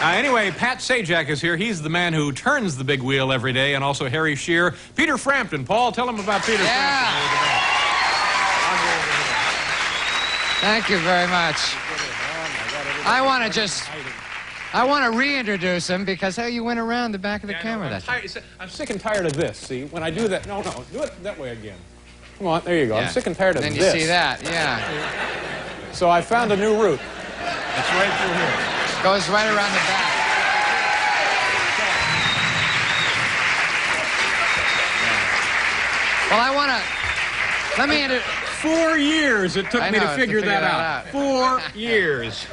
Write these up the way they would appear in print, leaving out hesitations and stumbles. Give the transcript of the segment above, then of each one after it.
Anyway, Pat Sajak is here. He's the man who turns the big wheel every day, and also Harry Shearer. Peter Frampton. Paul, tell him about Peter Frampton. Thank you very much. I want to reintroduce him because how you went around the back of the camera. I'm sick and tired of this. See, when I do that, no, do it that way again. Come on, there you go. Yeah. I'm sick and tired of this. Then you see that, yeah. So I found a new route. It's right through here. Goes right around the back. Well, I want to... Let me... 4 years it took me to figure that out. 4 years.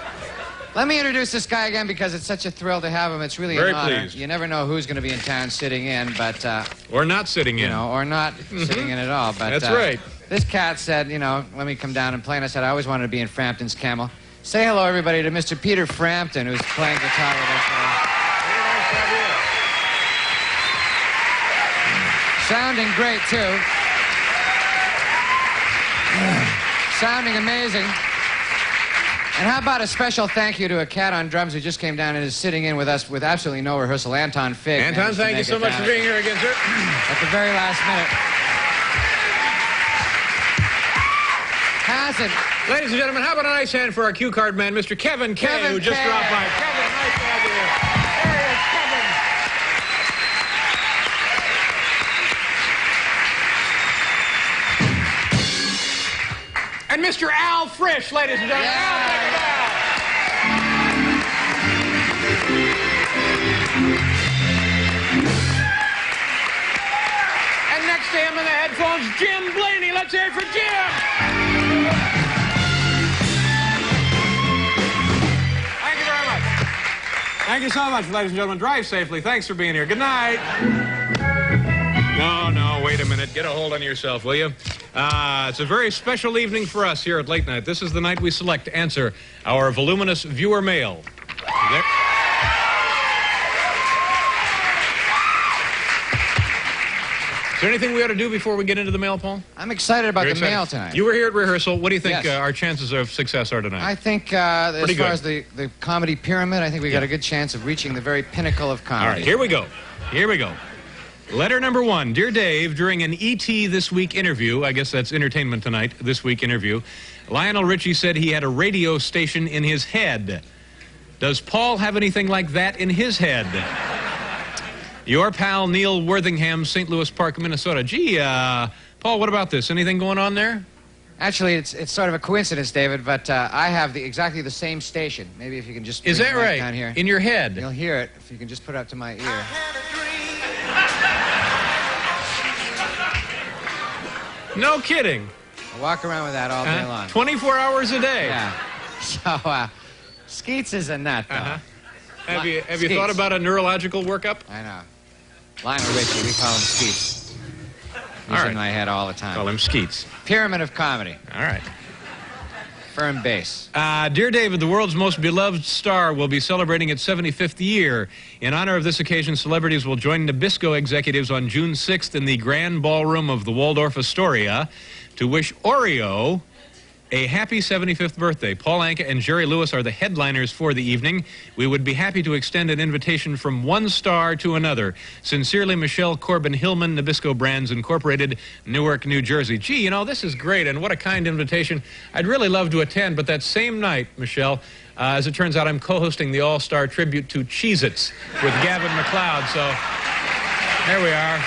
Let me introduce this guy again because it's such a thrill to have him. It's really an honor. Pleased. You never know who's going to be in town sitting in, but... or not sitting in. You know, or not sitting in at all. But, that's right. This cat said, you know, let me come down and play. And I said, I always wanted to be in Frampton's Camel. Say hello, everybody, to Mr. Peter Frampton, who's playing guitar with us today. Sounding great, too. Sounding amazing. And how about a special thank you to a cat on drums who just came down and is sitting in with us with absolutely no rehearsal, Anton Fig. Anton, thank you so much for being here again, sir. At the very last minute. Hasn't. Ladies and gentlemen, how about a nice hand for our cue card man, Mr. Kevin K, who just dropped by. Kevin, nice to have you here. There he is, Kevin. And Mr. Al Frisch, ladies and gentlemen. Yeah. Al, take it out. And next to him in the headphones, Jim Blaney. Let's hear it for Jim. Thank you so much, ladies and gentlemen. Drive safely. Thanks for being here. Good night. No, wait a minute. Get a hold on yourself, will you? It's a very special evening for us here at Late Night. This is the night we select to answer our voluminous viewer mail. There. Is there anything we ought to do before we get into the mail, Paul? I'm excited about the mail tonight. You were here at rehearsal. What do you think our chances of success are tonight? I think as far as the comedy pyramid, I think we got a good chance of reaching the very pinnacle of comedy. All right, here we go. Here we go. Letter number 1. Dear Dave, during an E.T. This Week interview, I guess that's Entertainment Tonight, This Week interview, Lionel Richie said he had a radio station in his head. Does Paul have anything like that in his head? Your pal Neil Worthingham, St. Louis Park, Minnesota. Gee, Paul, what about this? Anything going on there? Actually, it's sort of a coincidence, David, but I have exactly the same station. Maybe if you can just... Is that right? Down here. In your head? You'll hear it if you can just put it up to my ear. No kidding. I walk around with that all day long. 24 hours a day. Yeah. So, Skeets is a nut, though. Have you thought about a neurological workup? I know. Lionel Richie, we call him Skeets. He's in my head all the time. Call him Skeets. Pyramid of comedy. All right. Firm base. Dear David, the world's most beloved star will be celebrating its 75th year. In honor of this occasion, celebrities will join Nabisco executives on June 6th in the Grand Ballroom of the Waldorf Astoria to wish Oreo a happy 75th birthday. Paul Anka and Jerry Lewis are the headliners for the evening. We would be happy to extend an invitation from one star to another. Sincerely, Michelle Corbin Hillman, Nabisco Brands Incorporated, Newark, New Jersey. Gee, you know, this is great, and what a kind invitation. I'd really love to attend, but that same night, Michelle, as it turns out, I'm co-hosting the All-Star Tribute to Cheez-Its with Gavin McLeod, so there we are.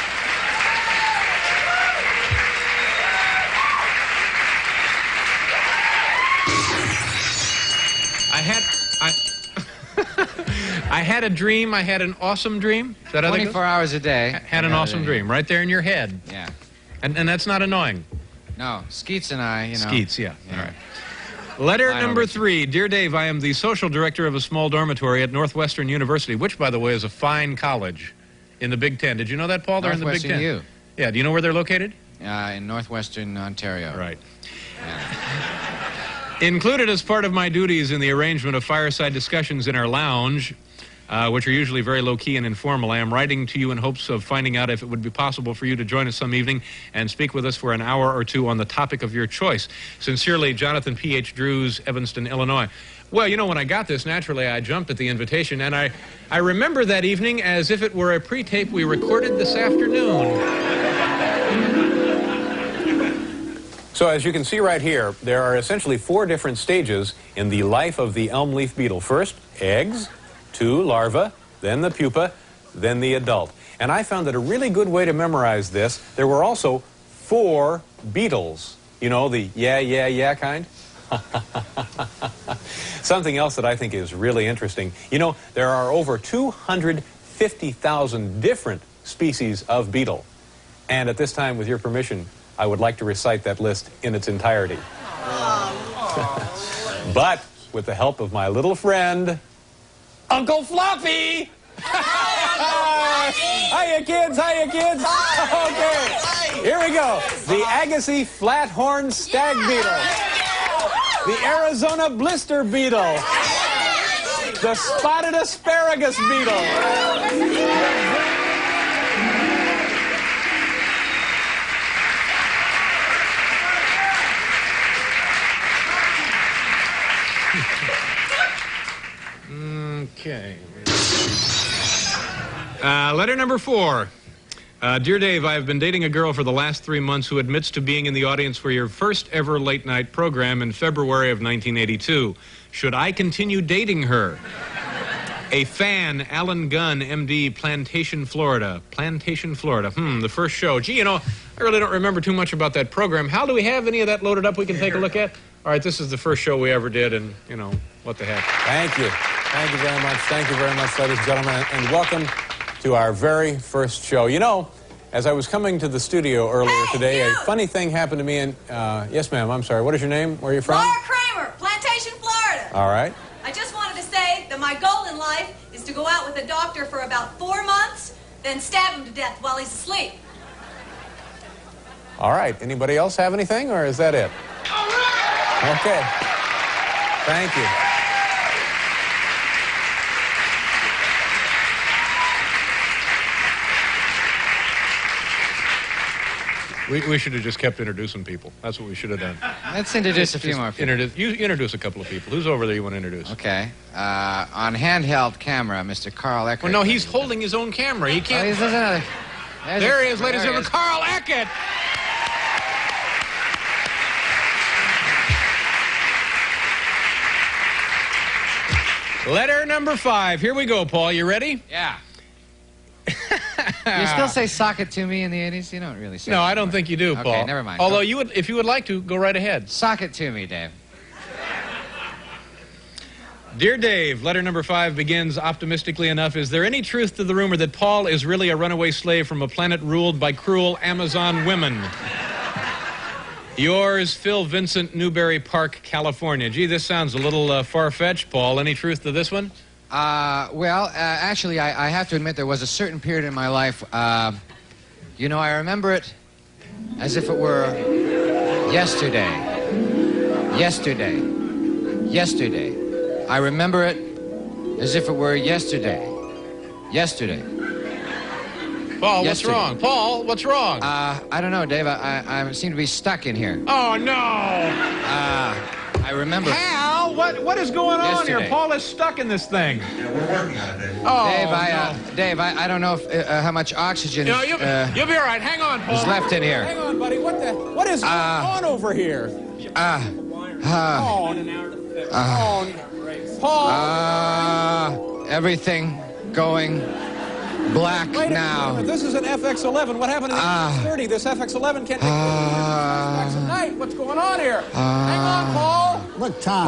I had a dream. I had an awesome dream. Is that 24 hours a day. Had an awesome dream right there in your head. Yeah. And that's not annoying. No. Skeets and I, you know. Skeets, yeah. All right. Letter number 3. Dear Dave, I am the social director of a small dormitory at Northwestern University, which, by the way, is a fine college in the Big Ten. Did you know that, Paul? They're in the Big Ten. U. Yeah. Do you know where they're located? In Northwestern Ontario. Right. Yeah. Included as part of my duties in the arrangement of fireside discussions in our lounge, which are usually very low-key and informal, I am writing to you in hopes of finding out if it would be possible for you to join us some evening and speak with us for an hour or two on the topic of your choice. Sincerely, Jonathan P.H. Drews, Evanston, Illinois. Well, you know, when I got this, naturally, I jumped at the invitation, and I remember that evening as if it were a pre-tape we recorded this afternoon. So as you can see right here, there are essentially 4 different stages in the life of the elm leaf beetle. First, eggs, 2, larvae, then the pupa, then the adult. And I found that a really good way to memorize this, there were also 4 beetles. You know, the yeah, yeah, yeah kind? Something else that I think is really interesting. You know, there are over 250,000 different species of beetle. And at this time, with your permission, I would like to recite that list in its entirety. But with the help of my little friend, Uncle Fluffy! Hiya, kids! Hiya, kids! Okay, here we go. The Agassiz flathorn stag beetle. The Arizona blister beetle. The spotted asparagus beetle. Okay. Letter number 4. Dear Dave, I have been dating a girl for the last 3 months who admits to being in the audience for your first ever late night program in February of 1982. Should I continue dating her? A fan, Alan Gunn, MD, Plantation, Florida. Plantation, Florida. The first show. Gee, you know, I really don't remember too much about that program. Hal, do we have any of that loaded up we can take a look at? All right, this is the first show we ever did, and, you know, what the heck. Thank you. Thank you very much. Thank you very much, ladies and gentlemen, and welcome to our very first show. You know, as I was coming to the studio earlier today, a funny thing happened to me. And yes, ma'am, I'm sorry. What is your name? Where are you from? Laura Kramer, Plantation, Florida. All right. I just wanted to say that my goal in life is to go out with a doctor for about 4 months, then stab him to death while he's asleep. All right. Anybody else have anything, or is that it? All right. Okay. Thank you. We should have just kept introducing people. That's what we should have done. Let's introduce a few more people. You introduce a couple of people. Who's over there you want to introduce? Okay. On handheld camera, Mr. Carl Eckert. Well, no, he's holding his own camera. He can't. Oh, there's another. There he is, ladies and gentlemen. Carl Eckert. Letter number 5. Here we go, Paul. You ready? Yeah. You still say "sock it to me" in the 80s? You don't really say. No, that I don't anymore. think you do, Paul. Okay, never mind. Although you would, if you would like to, go right ahead. Sock it to me, Dave. Dear Dave, letter number 5 begins optimistically enough. Is there any truth to the rumor that Paul is really a runaway slave from a planet ruled by cruel Amazon women? Yours, Phil Vincent, Newberry Park, California. Gee, this sounds a little far-fetched, Paul. Any truth to this one? Actually, I have to admit there was a certain period in my life, you know, I remember it as if it were yesterday. Yesterday. Yesterday. I remember it as if it were yesterday. Yesterday. Paul, what's wrong? Paul, what's wrong? I don't know, Dave. I seem to be stuck in here. Oh, no! I remember. Hal, what is going on Yesterday. here? Paul is stuck in this thing. Yeah, we're working on it, Dave. Oh, Dave, I don't know if, how much oxygen no, you'll be all right. Hang on, Paul. is left in here. Hang on, buddy. What is going on over here? Paul. Everything going black Wait a now. minute. This is an FX-11. What happened to the FX-30? This FX-11 can't take flashbacks at night. What's going on here? Hang on, Paul. Look, Tom,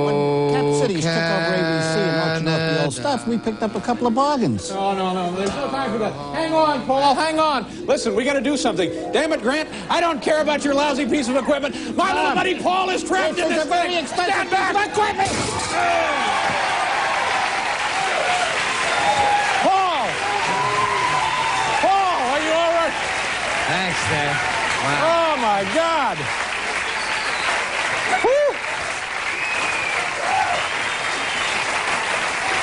when Cap Cities took over ABC and auctioned off the old stuff, we picked up a couple of bargains. No. There's no time for that. Hang on, Paul. Hang on. Listen, we got to do something. Damn it, Grant. I don't care about your lousy piece of equipment. My little buddy Paul is trapped in this thing. Very expensive Stand back. piece of equipment. Paul, are you all right? Thanks, Dave. Wow. Oh, my God. Woo.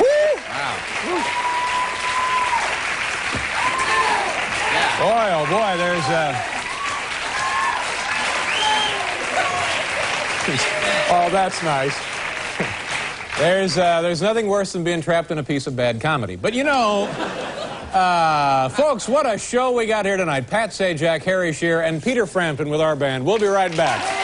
Woo. Wow. Boy, oh boy, there's oh, that's nice. There's nothing worse than being trapped in a piece of bad comedy. But you know, folks, what a show we got here tonight. Pat Sajak, Harry Shearer, and Peter Frampton with our band. We'll be right back.